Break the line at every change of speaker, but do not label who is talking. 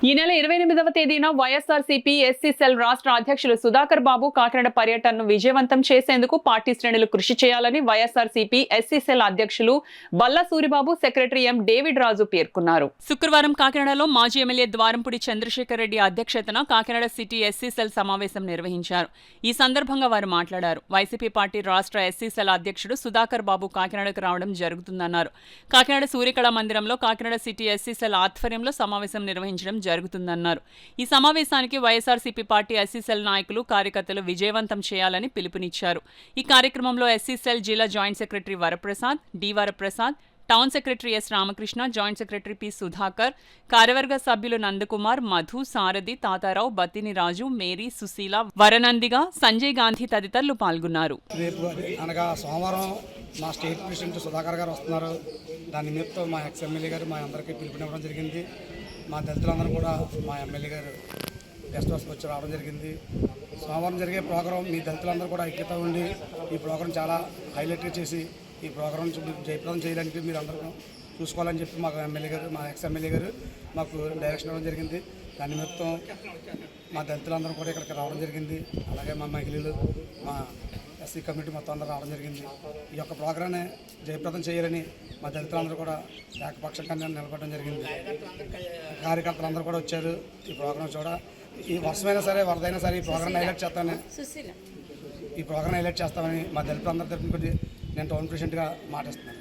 ఈ నెల 28వ తేదీన వైఎస్ఆర్సీపీ ఎస్సీ సెల్ రాష్ట్ర అధ్యక్షులు సుధాకర్ బాబు కాకినాడ పర్యటనను విజయవంతం చేసేందుకు పార్టీ శ్రేణులు కృషి చేయాలని వైఎస్ఆర్సీపీ ఎస్సీ సెల్ అధ్యక్షులు Balla Suribabu, secretary M David Raju పేర్కొన్నారు. శుక్రవారం కాకినాడలో మాజీ ఎమ్మెల్యే ద్వారంపూడి చంద్రశేఖర్ రెడ్డి అధ్యక్షతన కాకినాడ సిటీ ఎస్సీ సెల్ సమావేశం నిర్వహించారు. ఈ సందర్భంగా వారు మాట్లాడారు. వైసీపీ పార్టీ రాష్ట్ర ఎస్సీ సెల్ అధ్యక్షుడు సుధాకర్ బాబు కాకినాడకు రావడం జరుగుతుందన్నారు. కాకినాడ సూర్యకళ మందిరంలో కాకినాడ సిటీ ఎస్సీ సెల్ ఆధ్వర్యంలో సమావేశం నిర్వహించడం జరుగుతుందన్నారు. ఈ సమావేశానికి వైఎస్ఆర్సీపీ పార్టీ ఎస్సీ సెల్ నాయకులు, కార్యకర్తలు విజయవంతం చేయాలని పిలుపునిచ్చారు. ఈ కార్యక్రమంలో ఎస్సీ సెల్ జిల్లా joint secretary Varaprasad, D Varaprasad, town secretary S Ramakrishna, joint secretary P Sudhakar, కార్యవర్గ సభ్యులు నందకుమార్, మధు, సారథి, తాతారావు, బత్తిని రాజు, మేరీ, సుశీల, వరనందిగా, సంజయ్ గాంధీ తదితరులు పాల్గొన్నారు.
అనగా సోమవారం మా స్టేట్ ప్రెసిడెంట్ సుధాకర్ గారు వస్తున్నారు. దాని నిమిత్తం మా ఎక్స్ ఎమ్మెల్యే గారు మా అందరికీ పిలుపునివ్వడం జరిగింది. మా దళితులందరూ కూడా మా ఎమ్మెల్యే గారు గెస్ట్ హౌస్కి వచ్చి రావడం జరిగింది. సోమవారం జరిగే ప్రోగ్రాం మీ దళితులందరూ కూడా ఐక్యత ఉండి ఈ ప్రోగ్రాం చాలా హైలైట్గా చేసి ఈ ప్రోగ్రాం జయప్రదం చేయడానికి మీరు అందరూ చూసుకోవాలని చెప్పి మాకు ఎమ్మెల్యే గారు, మా ఎక్స్ ఎమ్మెల్యే గారు మాకు డైరెక్షన్ ఇవ్వడం జరిగింది. దాని నిమిత్తం మా దళితులందరూ కూడా ఇక్కడికి రావడం జరిగింది. అలాగే మా మహిళలు, మా ఎస్సీ కమిటీ మొత్తం అందరూ రావడం జరిగింది. ఈ యొక్క ప్రోగ్రాన్ని జయప్రదం చేయాలని మా దళితులందరూ కూడా ఏకపక్షంగా నిలబడడం జరిగింది. కార్యకర్తలందరూ కూడా వచ్చారు. ఈ ప్రోగ్రాం ఈ వర్షమైనా సరే వరదైనా సరే ఈ ప్రోగ్రాం హైలైట్ చేస్తామని మా దళితులందరి తరపున నేను టౌన్ ప్రెసిడెంట్గా మాటిస్తున్నాను.